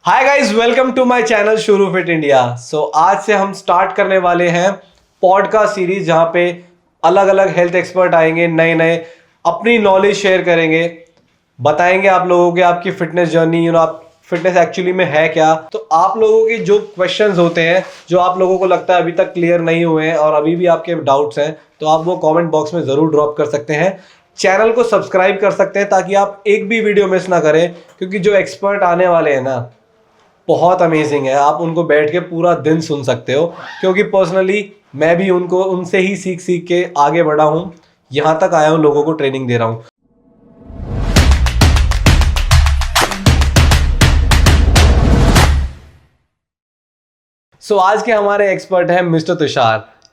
Hi guys, welcome to my channel शुरू fit India. आज से हम स्टार्ट करने वाले हैं पॉडकास्ट सीरीज जहां पे अलग अलग हेल्थ एक्सपर्ट आएंगे, नए नए अपनी नॉलेज शेयर करेंगे, बताएंगे आप लोगों के आपकी फिटनेस जर्नी, आप फिटनेस एक्चुअली में है क्या। तो आप लोगों के जो क्वेश्चंस होते हैं, जो आप लोगों को लगता है अभी तक क्लियर नहीं हुए हैं और अभी भी आपके डाउट्स हैं, तो आप वो कमेंट बॉक्स में ज़रूर ड्रॉप कर सकते हैं। चैनल को सब्सक्राइब कर सकते हैं ताकि आप एक भी वीडियो मिस ना करें, क्योंकि जो एक्सपर्ट आने वाले हैं ना, बहुत अमेजिंग है। आप उनको बैठ के पूरा दिन सुन सकते हो, क्योंकि पर्सनली मैं भी उनसे ही सीख सीख के आगे बढ़ा हूँ, यहाँ तक आया हूँ, लोगों को ट्रेनिंग दे रहा हूँ। आज के हमारे एक्सपर्ट हैं मिस्टर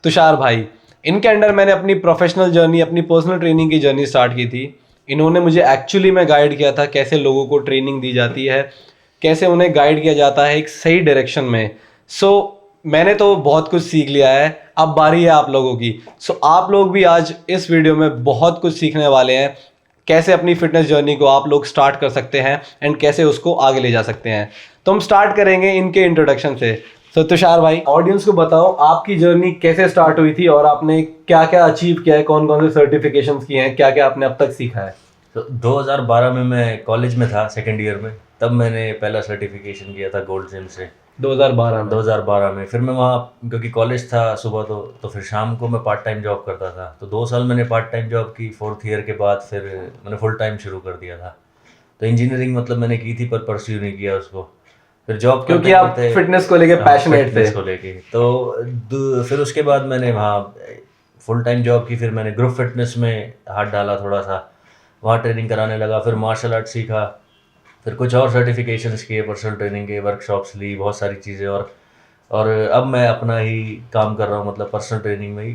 तुषार भाई। इनके अंडर मैंने अपनी प्रोफेशनल जर्नी, अपनी पर्सनल ट्रेनिंग की जर्नी स्टार्ट की थी। इन्होंने मुझे एक्चुअली में गाइड किया था कैसे लोगों को ट्रेनिंग दी जाती है, कैसे उन्हें गाइड किया जाता है एक सही डायरेक्शन में। मैंने तो बहुत कुछ सीख लिया है, अब बारी है आप लोगों की। आप लोग भी आज इस वीडियो में बहुत कुछ सीखने वाले हैं, कैसे अपनी फिटनेस जर्नी को आप लोग स्टार्ट कर सकते हैं एंड कैसे उसको आगे ले जा सकते हैं। तो हम स्टार्ट करेंगे इनके इंट्रोडक्शन से। तुषार भाई, ऑडियंस को बताओ आपकी जर्नी कैसे स्टार्ट हुई थी और आपने क्या क्या अचीव किया है, कौन कौन से सर्टिफिकेशंस किए हैं, क्या क्या आपने अब तक सीखा है। तो 2012 में मैं कॉलेज में था, सेकेंड ईयर में, तब मैंने पहला सर्टिफिकेशन किया था गोल्ड जिम से। 2012 में फिर मैं वहाँ, क्योंकि कॉलेज था सुबह तो फिर शाम को मैं पार्ट टाइम जॉब करता था। तो 2 साल मैंने पार्ट टाइम जॉब की। 4th ईयर के बाद फिर मैंने फुल टाइम शुरू कर दिया था। तो इंजीनियरिंग मतलब मैंने की थी पर परस्यू नहीं किया उसको। फिर जॉब क्योंकि आप फिटनेस को लेके पैशनेट थे। फिटनेस को लेके तो फिर उसके बाद मैंने वहाँ फुल टाइम जॉब की। फिर मैंने ग्रुप फिटनेस में हाथ डाला थोड़ा सा, वहाँ ट्रेनिंग कराने लगा। फिर मार्शल आर्ट सीखा, फिर कुछ और सर्टिफिकेशंस किए, पर्सनल ट्रेनिंग के वर्कशॉप्स ली, बहुत सारी चीज़ें। और अब मैं अपना ही काम कर रहा हूँ, मतलब पर्सनल ट्रेनिंग में ही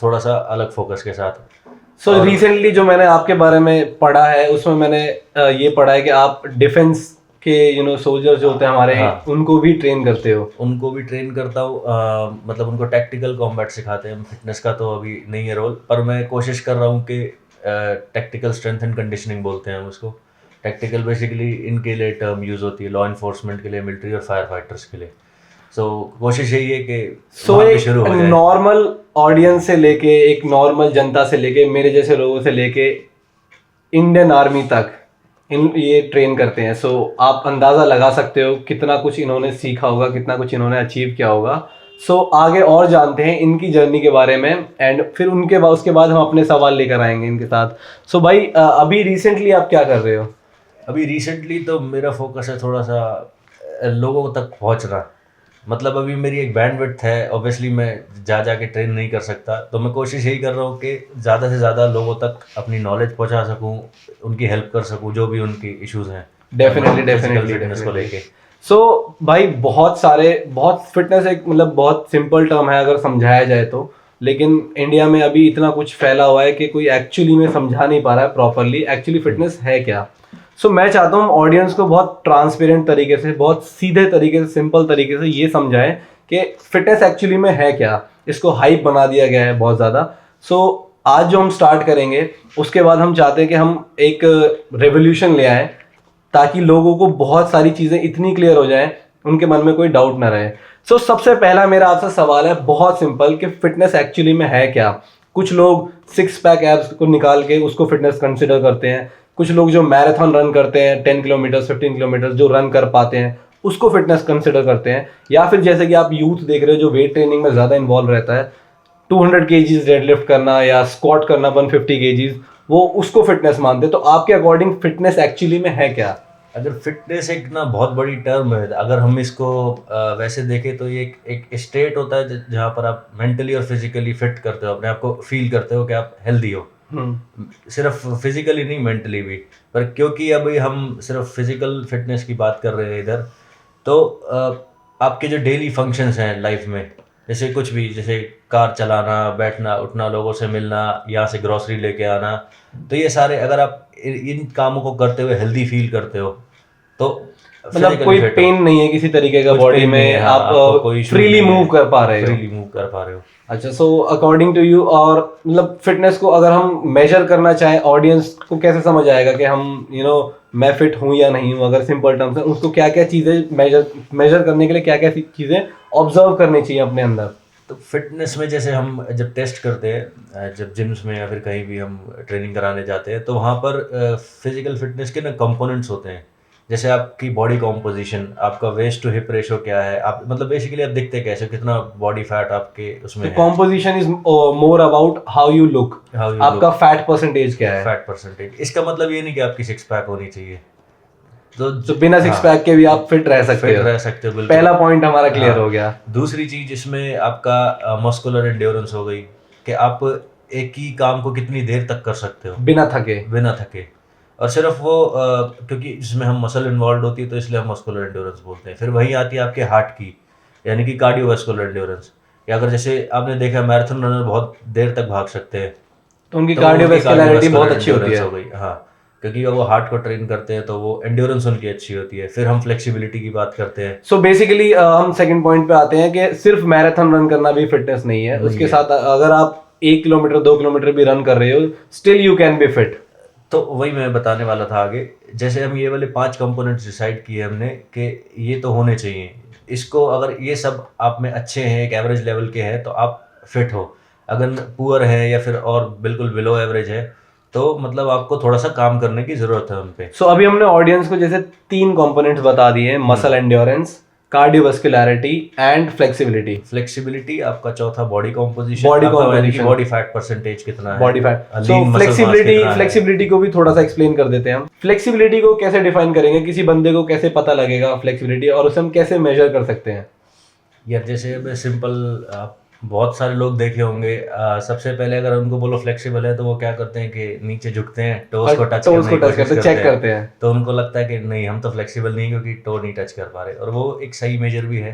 थोड़ा सा अलग फोकस के साथ। रिसेंटली जो मैंने आपके बारे में पढ़ा है उसमें मैंने ये पढ़ा है कि आप डिफेंस के सोल्जर्स जो होते हैं हमारे, हाँ, उनको भी ट्रेन करते हो। उनको भी ट्रेन करता हूँ। मतलब उनको टैक्टिकल कॉम्बैट सिखाते हैं। फिटनेस का तो अभी नहीं है रोल, पर मैं कोशिश कर रहा हूँ कि टैक्टिकल स्ट्रेंथ एंड कंडीशनिंग बोलते हैं हम उसको। टैक्टिकल बेसिकली इनके लिए टर्म यूज़ होती है, लॉ इन्फोर्समेंट के लिए, मिलिट्री और फायर फाइटर्स के लिए। कोशिश यही है कि एक शुरू हो जाए। नॉर्मल ऑडियंस से लेके, एक नॉर्मल जनता से लेके, मेरे जैसे लोगों से लेके इंडियन आर्मी तक ये ट्रेन करते हैं। आप अंदाज़ा लगा सकते हो कितना कुछ इन्होंने सीखा होगा, कितना कुछ इन्होंने अचीव किया होगा। आगे और जानते हैं इनकी जर्नी के बारे में एंड फिर उसके बाद हम अपने सवाल लेकर आएंगे इनके साथ। भाई, अभी रिसेंटली आप क्या कर रहे हो। अभी रिसेंटली तो मेरा फोकस है थोड़ा सा लोगों तक पहुंचना। मतलब अभी मेरी एक बैंडविड्थ है, ऑब्वियसली मैं जाके ट्रेन नहीं कर सकता। तो मैं कोशिश यही कर रहा हूँ कि ज़्यादा से ज़्यादा लोगों तक अपनी नॉलेज पहुँचा सकूँ, उनकी हेल्प कर सकूँ जो भी उनकी इश्यूज़ हैं डेफिनेटली फिटनेस को लेके। भाई, बहुत फिटनेस एक मतलब बहुत सिंपल टर्म है अगर समझाया जाए तो, लेकिन इंडिया में अभी इतना कुछ फैला हुआ है कि कोई एक्चुअली में समझा नहीं पा रहा है प्रॉपरली एक्चुअली फिटनेस है क्या। मैं चाहता हूँ ऑडियंस को बहुत ट्रांसपेरेंट तरीके से, बहुत सीधे तरीके से, सिंपल तरीके से ये समझाएं कि फिटनेस एक्चुअली में है क्या। इसको हाइप बना दिया गया है बहुत ज़्यादा। आज जो हम स्टार्ट करेंगे उसके बाद हम चाहते हैं कि हम एक रेवोल्यूशन ले आएँ, ताकि लोगों को बहुत सारी चीज़ें इतनी क्लियर हो जाएं, उनके मन में कोई डाउट ना रहे। सबसे पहला मेरा आपसे सवाल है, बहुत सिंपल, कि फिटनेस एक्चुअली में है क्या। कुछ लोग 6 पैक एब्स को निकाल के उसको फिटनेस कंसिडर करते हैं। कुछ लोग जो मैराथन रन करते हैं 10 किलोमीटर 15 किलोमीटर जो रन कर पाते हैं उसको फिटनेस कंसिडर करते हैं। या फिर जैसे कि आप यूथ देख रहे हो जो वेट ट्रेनिंग में ज़्यादा इन्वॉल्व रहता है, 200 kgs डेडलिफ्ट करना या स्क्वाट करना 150 kgs, वो उसको फिटनेस मानते हैं। तो आपके अकॉर्डिंग फिटनेस एक्चुअली में है क्या। अगर फिटनेस एक ना बहुत बड़ी टर्म है, अगर हम इसको वैसे देखें तो ये एक स्टेट होता है जहाँ पर आप मेंटली और फिजिकली फिट करते हो, अपने आप को फील करते हो कि आप हेल्दी हो। सिर्फ फिजिकली नहीं, मेंटली भी। पर क्योंकि अभी हम सिर्फ फिजिकल फिटनेस की बात कर रहे हैं इधर, तो आपके जो डेली फंक्शंस हैं लाइफ में, जैसे कुछ भी, जैसे कार चलाना, बैठना उठना, लोगों से मिलना, यहाँ से ग्रोसरी लेके आना, तो ये सारे अगर आप इन कामों को करते हुए हेल्दी फील करते हो तो मतलब physically कोई fit हो। पेन नहीं है किसी तरीके का कुछ बॉडी pain नहीं में, है, हाँ, आपको आप कोई issue फ्रीली नहीं है, मूव कर पा रहे हो। फ्रीली मूव कर पा रहे हो। अच्छा, सो अकॉर्डिंग टू यू, और मतलब फिटनेस को अगर हम मेजर करना चाहें, ऑडियंस को कैसे समझ आएगा कि हम मैं फिट हूँ या नहीं हूँ? अगर सिंपल टर्म्स है, उसको क्या क्या चीज़ें मेजर करने के लिए क्या क्या चीज़ें ऑब्जर्व करनी चाहिए अपने अंदर? तो फिटनेस में जैसे हम जब टेस्ट करते हैं, जब जिम्स में या फिर कहीं भी हम ट्रेनिंग कराने जाते हैं, तो वहाँ पर फिजिकल फिटनेस के ना कंपोनेंट्स होते हैं। जैसे आपकी बॉडी कॉम्पोजिशन, आपका वेस्ट टू हिप रेशो क्या है, आप मतलब बेसिकली आप दिखते कैसे हो, कितना बॉडी फैट आपके उसमें तो है, composition is more about how you look, how you आपका लुक, फैट परसेंटेज क्या है। Fat percentage. इसका मतलब ये नहीं कि आपकी सिक्स पैक होनी चाहिए। तो बिना सिक्स पैक के भी आप फिट रह सकते फिट हो। रह सकते हो, बिल्कुल। पहला पॉइंट हमारा क्लियर हाँ। हो गया। दूसरी चीज इसमें आपका मस्कुलर एंड्योरेंस हो गई, कि आप एक ही काम को कितनी देर तक कर सकते हो बिना थके। बिना थके। और सिर्फ वो क्योंकि इसमें हम मसल इन्वॉल्व होती है, तो इसलिए हम मस्कुलर एंड्योरेंस बोलते हैं। फिर वही आती है आपके हार्ट की, यानी कि कार्डियोवास्कुलर एंड्योरेंस। या अगर जैसे आपने देखा मैराथन रनर बहुत देर तक भाग सकते हैं, तो उनकी तो वो उनकी कार्डियोवैस्कुलैरिटी बहुत कार्डियोवास्कुलर अच्छी होती एंड्योरेंस है। हो गई। हाँ, क्योंकि वो हार्ट को ट्रेन करते हैं, तो वो एंड्योरेंस उनकी अच्छी होती है। फिर हम फ्लेक्सिबिलिटी की बात करते हैं। सो बेसिकली हम सेकंड पॉइंट पे आते हैं कि सिर्फ मैराथन रन करना भी फिटनेस नहीं है, नहीं उसके है। साथ अगर आप 1 किलोमीटर 2 किलोमीटर भी रन कर रहे हो, still you can be fit. तो वही मैं बताने वाला था आगे। जैसे हम ये वाले 5 कंपोनेंट्स डिसाइड किए हमने कि ये तो होने चाहिए। इसको अगर ये सब आप में अच्छे हैं, एक एवरेज लेवल के हैं, तो आप फिट हो। अगर पुअर है या फिर और बिल्कुल बिलो एवरेज है, तो मतलब आपको थोड़ा सा काम करने की जरूरत है उन पे। सो अभी हमने ऑडियंस को जैसे 3 कंपोनेंट्स बता दिए, muscle endurance, cardiovascularity and flexibility. Flexibility आपका चौथा, बॉडी कॉम्पोजिशन, Body आपका यानी कि composition। बॉडी फैट परसेंटेज कितना है, बॉडी फैट। lean सो muscle mass फ्लेक्सिबिलिटी कितना है। फ्लेक्सिबिलिटी को भी थोड़ा सा एक्सप्लेन कर देते हैं हम। फ्लेक्सिबिलिटी को कैसे डिफाइन करेंगे, किसी बंदे को कैसे पता लगेगा फ्लेक्सिबिलिटी, और उसे हम कैसे मेजर कर सकते हैं? यार जैसे अब सिंपल, आप बहुत सारे लोग देखे होंगे, सबसे पहले अगर उनको बोलो फ्लेक्सिबल है, तो वो क्या करते हैं कि नीचे झुकते हैं, टोस को टच टोस करने को की टच कोशिश करते, चेक करते हैं। तो उनको लगता है कि नहीं, हम तो फ्लेक्सिबल नहीं, क्योंकि टो नहीं टच कर पा रहे। और वो एक सही मेजर भी है।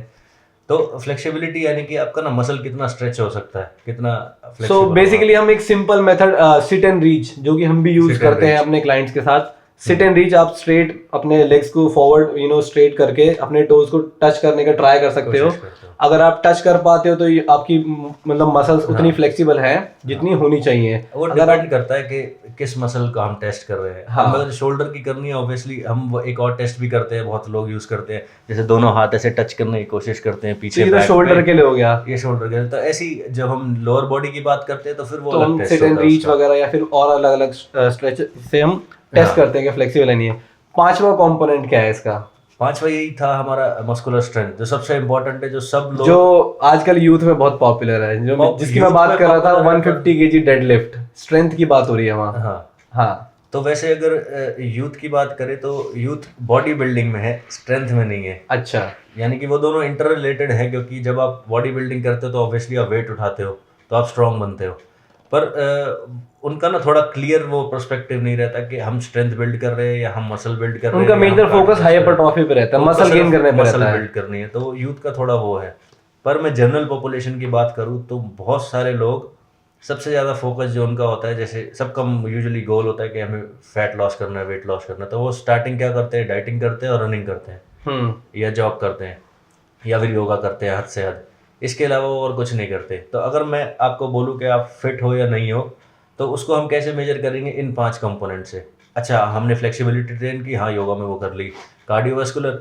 तो फ्लेक्सिबिलिटी यानी कि आपका ना मसल कितना स्ट्रेच हो सकता है, कितना सो फ्लेक्सिबल बेसिकली हम एक simple method sit and reach, जो कि हम भी यूज Sit and करते हैं reach। अपने क्लाइंट्स के साथ। सिट एंड रीच, आप स्ट्रेट अपने लेग्स को फॉरवर्ड स्ट्रेट करके अपने टोज को टच करने का ट्राई कर सकते हो। कोशिश करते हो। अगर आप टच कर पाते हो तो आपकी मतलब मसल्स उतनी हाँ। फ्लेक्सिबल है जितनी होनी चाहिए। वो अगर डिपेंड करता है कि किस मसल का हम टेस्ट कर रहे हैं। हाँ। हम अगर शोल्डर की करनी है, ऑब्वियसली हम वो एक और टेस्ट भी करते हैं, बहुत लोग यूज करते हैं, जैसे दोनों हाथ ऐसे टच करने की कोशिश करते हैं पीछे, तो शोल्डर के लिए हो गया। ये शोल्डर के लिए। तो ऐसी जब हम लोअर बॉडी की बात करते हैं, तो फिर वो तो अलग हम टेस्ट सिट एंड होता है रीच उसका। वगैरह या फिर और अलग अलग स्ट्रेच से हम टेस्ट हाँ। करते हैं कि फ्लेक्सिबल है नहीं है। 5वां कंपोनेंट क्या है इसका? 5वां यही था हमारा मस्कुलर स्ट्रेंथ, जो सबसे इम्पोर्टेंट है, जो सब लोग, जो आजकल यूथ में बहुत पॉपुलर है, जो जिसकी मैं youth बात में कर रहा था, popular है, 150 kg डेडलिफ्ट स्ट्रेंथ की बात हो रही है वहाँ। हाँ। हाँ। तो वैसे अगर यूथ की बात करें, तो यूथ बॉडी बिल्डिंग में है, स्ट्रेंथ में नहीं है। अच्छा। यानी कि वो दोनों इंटर रिलेटेड है, क्योंकि जब आप बॉडी बिल्डिंग करते हो, तो ऑब्वियसली आप वेट उठाते हो, तो आप स्ट्रांग बनते हो। पर उनका ना थोड़ा क्लियर वो पर्सपेक्टिव नहीं रहता कि हम स्ट्रेंथ बिल्ड कर रहे हैं या हम मसल बिल्ड कर रहे हैं। उनका मेजर फोकस हाइपरट्रॉफी पे रहता है, मसल गेन करने पे मसल रहता है। बिल्ड करनी है, तो यूथ का थोड़ा वो है। पर मैं जनरल पॉपुलेशन की बात करूँ, तो बहुत सारे लोग, सबसे ज़्यादा फोकस जो उनका होता है, जैसे सबका यूजुअली गोल होता है कि हमें फैट लॉस करना है, वेट लॉस करना है, तो वो स्टार्टिंग क्या करते हैं, डाइटिंग करते हैं और रनिंग करते हैं, या जॉब करते हैं, या फिर योगा करते हैं हद से हद। इसके अलावा वो और कुछ नहीं करते। तो अगर मैं आपको बोलूँ कि आप फिट हो या नहीं हो, तो उसको हम कैसे मेजर करेंगे? इन 5 कंपोनेंट से। अच्छा, हमने फ्लेक्सिबिलिटी ट्रेन की, हाँ योगा में वो कर ली। कार्डियोवास्कुलर,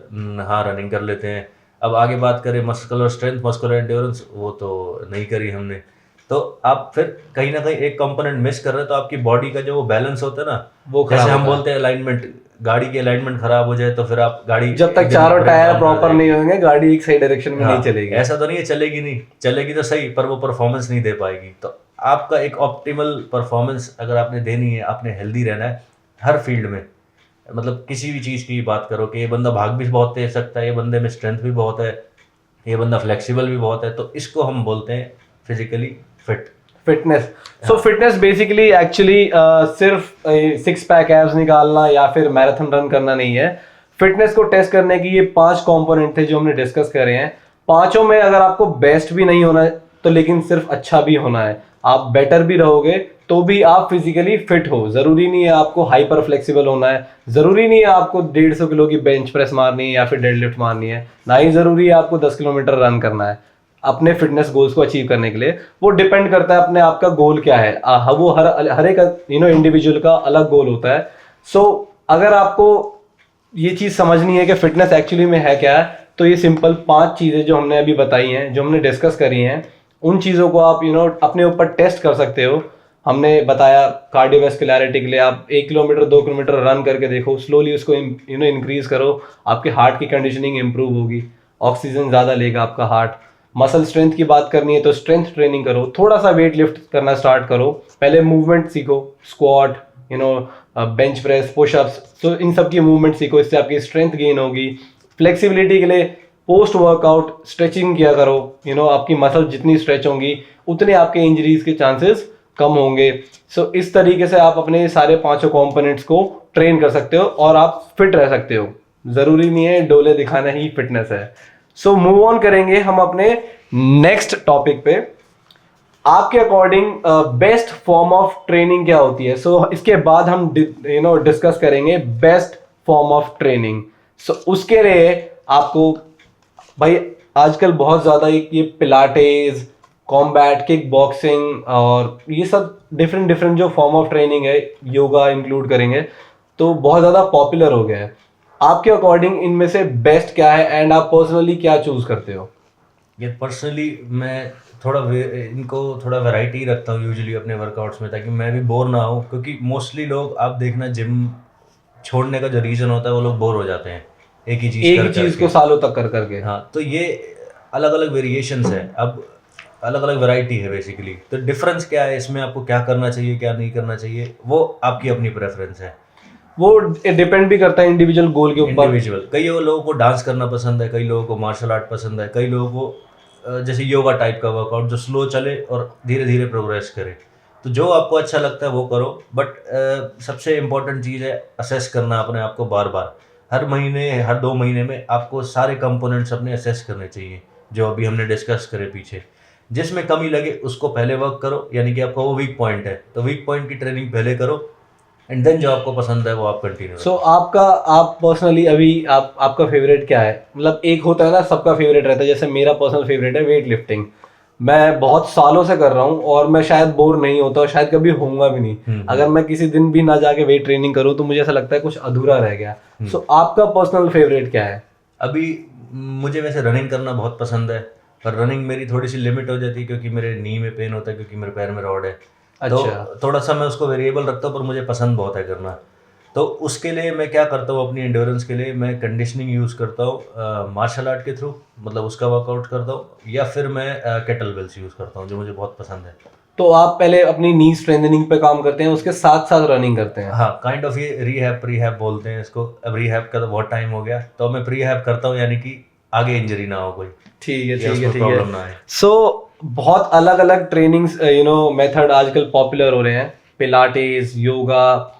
हाँ रनिंग कर लेते हैं। अब आगे बात करें मस्कुलर स्ट्रेंथ, मस्कुलर एंड्योरेंस, वो तो नहीं करी हमने। तो आप फिर कहीं ना कहीं एक कंपोनेंट मिस कर रहे हो, तो आपकी बॉडी का जो वो बैलेंस होता है ना, वो खराब जैसे हम होता है। बोलते हैं अलाइनमेंट, गाड़ी की अलाइनमेंट खराब हो जाए, तो फिर आप गाड़ी जब तक एक दिन चारों break टायर down कर प्रॉपर जाएगी। नहीं होंगे, गाड़ी एक सही डायरेक्शन में हाँ, नहीं चलेगी। ऐसा तो नहीं है चलेगी नहीं, चलेगी तो सही, पर वो परफॉर्मेंस नहीं दे पाएगी। तो आपका एक ऑप्टिमल परफॉर्मेंस अगर आपने देनी है, आपने हेल्दी रहना है हर फील्ड में, मतलब किसी भी चीज़ की बात करो कि ये बंदा भाग भी बहुत तेज सकता है, ये बंदे में स्ट्रेंथ भी बहुत है, ये बंदा फ्लेक्सिबल भी बहुत है, तो इसको हम बोलते हैं फिजिकली फिट। फिटनेस। सो फिटनेस बेसिकली एक्चुअली सिर्फ 6 पैक एब्स निकालना या फिर मैराथन रन करना नहीं है। फिटनेस को टेस्ट करने की ये 5 कंपोनेंट थे जो हमने डिस्कस करे हैं। पांचों में अगर आपको बेस्ट भी नहीं होना है, तो लेकिन सिर्फ अच्छा भी होना है, आप बेटर भी रहोगे तो भी आप फिजिकली फिट हो। जरूरी नहीं है आपको हाइपर फ्लेक्सिबल होना है, जरूरी नहीं है आपको 150 किलो की बेंच प्रेस मारनी है या फिर डेडलिफ्ट मारनी है, ना ही जरूरी है आपको 10 किलोमीटर रन करना है अपने फिटनेस गोल्स को अचीव करने के लिए। वो डिपेंड करता है अपने आपका गोल क्या है। वो हर एक इंडिविजुअल का अलग गोल होता है। सो अगर आपको ये चीज समझनी है कि फिटनेस एक्चुअली में है क्या है, तो ये सिंपल 5 चीजें जो हमने अभी बताई हैं, जो हमने डिस्कस करी हैं, उन चीजों को आप अपने ऊपर टेस्ट कर सकते हो। हमने बताया कार्डियोवैस्कुलैरिटी के लिए आप 1 किलोमीटर 2 किलोमीटर रन करके देखो, स्लोली उसको इंक्रीज करो, आपके हार्ट की कंडीशनिंग इंप्रूव होगी, ऑक्सीजन ज़्यादा लेगा आपका हार्ट। मसल स्ट्रेंथ की बात करनी है तो स्ट्रेंथ ट्रेनिंग करो, थोड़ा सा वेट लिफ्ट करना स्टार्ट करो, पहले मूवमेंट सीखो, स्क्वाट, बेंच प्रेस, पुशअप्स, तो इन सब की मूवमेंट सीखो, इससे आपकी स्ट्रेंथ गेन होगी। फ्लेक्सिबिलिटी के लिए पोस्ट वर्कआउट स्ट्रेचिंग किया करो, आपकी मसल जितनी स्ट्रेच होंगी उतने आपके इंजरीज के चांसेस कम होंगे। सो इस तरीके से आप अपने सारे 5 कंपोनेंट्स को ट्रेन कर सकते हो और आप फिट रह सकते हो। जरूरी नहीं है डोले दिखाना ही फिटनेस है। सो मूव ऑन करेंगे हम अपने नेक्स्ट टॉपिक पे। आपके according best form of training क्या होती है? सो इसके बाद हम डिस्कस करेंगे बेस्ट फॉर्म ऑफ ट्रेनिंग। सो उसके लिए आपको भाई आजकल बहुत ज्यादा ये पिलाटेस, कॉम्बैट, किक बॉक्सिंग और ये सब डिफरेंट जो फॉर्म ऑफ ट्रेनिंग है, योगा इंक्लूड करेंगे, तो बहुत ज़्यादा पॉपुलर हो गया है। आपके अकॉर्डिंग इनमें से बेस्ट क्या है एंड आप पर्सनली क्या चूज करते हो? ये पर्सनली मैं इनको थोड़ा वैरायटी रखता हूँ यूजुअली अपने वर्कआउट्स में, ताकि मैं भी बोर ना हूँ, क्योंकि मोस्टली लोग आप देखना जिम छोड़ने का जो रीज़न होता है वो लोग बोर हो जाते हैं एक ही चीज़ को सालों तक कर करके। हाँ, तो ये अलग अलग वेरिएशंस है, अब अलग अलग वैरायटी है बेसिकली। तो डिफरेंस क्या है इसमें, आपको क्या करना चाहिए क्या नहीं करना चाहिए, वो आपकी अपनी प्रेफरेंस है। वो डिपेंड भी करता है इंडिविजुअल गोल के ऊपर। इंडिविजुअल, कई लोगों को डांस करना पसंद है, कई लोगों को मार्शल आर्ट पसंद है, कई लोगों को जैसे योगा टाइप का वर्कआउट जो स्लो चले और धीरे धीरे प्रोग्रेस करे। तो जो आपको अच्छा लगता है वो करो, बट सबसे इम्पोर्टेंट चीज़ है असेस करना अपने आप को बार बार। हर महीने हर 2 महीने में आपको सारे कंपोनेंट्स अपने असेस करने चाहिए जो अभी हमने डिस्कस करे पीछे। जिसमें कमी लगे उसको पहले वर्क करो, यानी कि आपका वो वीक पॉइंट है तो वीक पॉइंट की ट्रेनिंग पहले करो, एंड देन जो आपको पसंद है वो आप कंटिन्यू। सो आप पर्सनली अभी आपका फेवरेट क्या है? मतलब एक होता है ना सबका फेवरेट रहता है, जैसे मेरा पर्सनल फेवरेट है वेट लिफ्टिंग। मैं बहुत सालों से कर रहा हूँ और मैं शायद बोर नहीं होता और शायद कभी होऊंगा भी नहीं। अगर मैं किसी दिन भी ना जाके वेट ट्रेनिंग करूँ तो मुझे ऐसा लगता है कुछ अधूरा रह गया। सो आपका पर्सनल फेवरेट क्या है? अभी मुझे वैसे रनिंग करना बहुत पसंद है, पर रनिंग मेरी थोड़ी सी लिमिट हो जाती है क्योंकि मेरे नी में पेन होता है, क्योंकि मेरे पैर में रॉड है। अच्छा। तो थोड़ा सा मैं उसको वेरिएबल रखता हूँ, पर मुझे पसंद बहुत है करना। तो उसके लिए मैं क्या करता हूँ, अपनी एंड्योरेंस के लिए मैं कंडीशनिंग यूज़ करता हूँ मार्शल आर्ट के थ्रू, मतलब उसका वर्कआउट करता हूँ, या फिर मैं केटल बेल्स यूज़ करता हूँ जो मुझे बहुत पसंद है। तो आप पहले अपनी नी स्ट्रेंथनिंग पे काम करते हैं, उसके साथ साथ रनिंग करते हैं? हाँ, काइंड ऑफ ये प्रीहैब बोलते हैं इसको। अब रिहैब का तो बहुत टाइम हो गया, तो मैं प्रीहैब करता हूँ, यानी कि आगे इंजरी ना हो कोई। ठीक या उसको है प्रॉब्लम ना आए। सो बहुत अलग अलग ट्रेनिंग्स मेथड आजकल पॉपुलर हो रहे हैं, Pilates, yoga,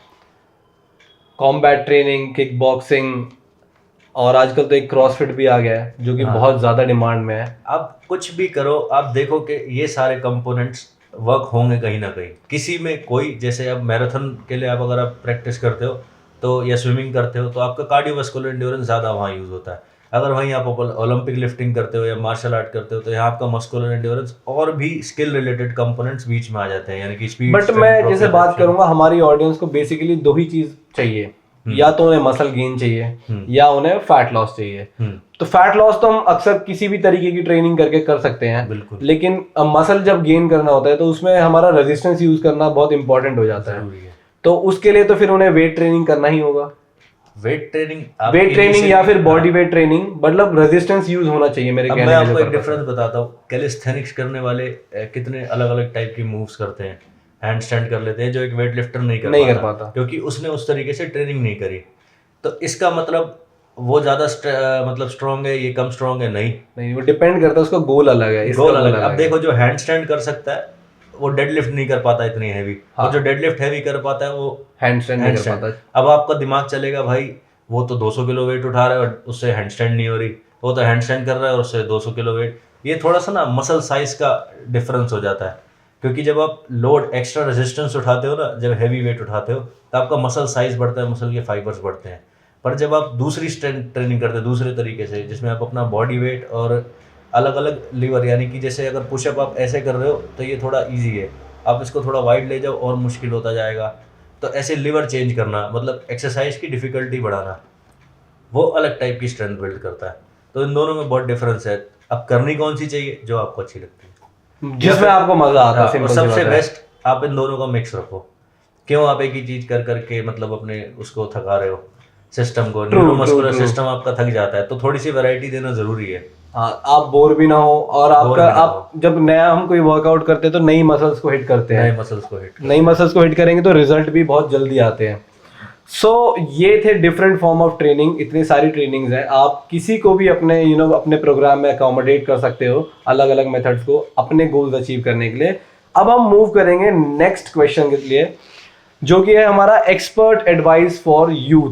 combat training, kick boxing, और आजकल तो एक क्रॉसफिट भी आ गया है जो कि बहुत ज़्यादा डिमांड में है। आप कुछ भी करो, आप देखो कि ये सारे कंपोनेंट्स वर्क होंगे कहीं ना कहीं। किसी में कोई, जैसे अब मैराथन के लिए आप अगर आप प्रैक्टिस करते हो तो, या स्विमिंग करते हो, तो आपका कार्डियोवास्कुलर एंड्योरेंस ज़्यादा वहाँ यूज़ होता है। अगर वहीं आप ओलंपिक लिफ्टिंग करते हो या मार्शल आर्ट करते हो तो यहाँ आपका मस्कुलर एंड्योरेंस और भी स्किल रिलेटेड कंपोनेंट्स बीच में आ जाते हैं, यानी कि स्पीड। बट मैं जैसे बात करूंगा, हमारी ऑडियंस को बेसिकली 2 ही चीज चाहिए, या तो उन्हें मसल गेन चाहिए या उन्हें फैट लॉस चाहिए। तो फैट लॉस तो हम अक्सर किसी भी तरीके की ट्रेनिंग करके कर सकते हैं, बिल्कुल। लेकिन मसल जब गेन करना होता है तो उसमें हमारा रेजिस्टेंस यूज करना बहुत इंपॉर्टेंट हो जाता है। तो उसके लिए तो फिर उन्हें वेट ट्रेनिंग करना ही होगा। वेट ट्रेनिंग या फिर बॉडी वेट ट्रेनिंग, मतलब रेजिस्टेंस यूज होना चाहिए मेरे कहने में। मैं आपको एक डिफरेंस बताता हूँ। कैलिस्थेनिक्स करने वाले कितने अलग अलग टाइप की मूव्स करते हैं, हैंड स्टैंड कर लेते हैं, जो एक वेट लिफ्टर नहीं कर पाता क्योंकि उसने उस तरीके से ट्रेनिंग नहीं करी। तो इसका मतलब वो ज्यादा मतलब स्ट्रांग है, ये कम स्ट्रांग है? नहीं, वो डिपेंड करता है, उसका गोल अलग है, गोल अलग है। अब देखो, जो हैंड स्टैंड कर सकता है वो डेडलिफ्ट नहीं कर पाता इतनी हैवी, और जो डेडलिफ्ट हैवी कर पाता है वो हैंड स्टैंड नहीं कर पाता। अब आपका दिमाग चलेगा, भाई वो तो 200 किलो वेट उठा रहा है और उससे हैंड स्टैंड नहीं हो रही, वो तो हैंड स्टैंड कर रहा है और उससे 200 किलो वेट। ये थोड़ा सा ना मसल साइज का डिफरेंस हो जाता है। क्योंकि जब आप लोड एक्स्ट्रा रेजिस्टेंस उठाते हो ना, जब हैवी वेट उठाते हो, तो आपका मसल साइज बढ़ता है, मसल के फाइबर्स बढ़ते हैं। पर जब आप दूसरी स्ट्रेंथ ट्रेनिंग करते हो दूसरे तरीके से, जिसमें आप अपना बॉडी वेट और अलग अलग लीवर, यानी कि जैसे अगर पुशअप आप ऐसे कर रहे हो तो ये थोड़ा ईजी है, आप इसको थोड़ा वाइड ले जाओ और मुश्किल होता जाएगा। तो ऐसे लीवर चेंज करना, मतलब एक्सरसाइज की डिफिकल्टी बढ़ाना, वो अलग टाइप की स्ट्रेंथ बिल्ड करता है। तो इन दोनों में बहुत डिफरेंस है। अब करनी कौन सी चाहिए, जो आपको अच्छी लगती है, जिसमें आपको मजा आता है। और सिंपल सी सबसे बात है। बेस्ट आप इन दोनों का मिक्स रखो। क्यों आप एक ही चीज कर करके मतलब अपने उसको थका रहे हो, सिस्टम को, न्यूरोमस्कुलर true. सिस्टम आपका थक जाता है, तो थोड़ी सी वैरायटी देना जरूरी है। हाँ, आप बोर भी ना हो, और Bore आपका भी ना आप जब नया हम कोई वर्कआउट करते हैं तो नई मसल्स को हिट करते नए हैं, मसल्स को हिट नई मसल्स को हिट करेंगे तो रिजल्ट भी बहुत जल्दी आते हैं। सो ये थे डिफरेंट फॉर्म ऑफ ट्रेनिंग। इतनी सारी ट्रेनिंग्स हैं, आप किसी को भी अपने अपने प्रोग्राम में अकोमोडेट कर सकते हो, अलग अलग मेथड्स को अपने गोल्स अचीव करने के लिए। अब हम मूव करेंगे नेक्स्ट क्वेश्चन के लिए, जो कि है हमारा एक्सपर्ट एडवाइस फॉर यूथ।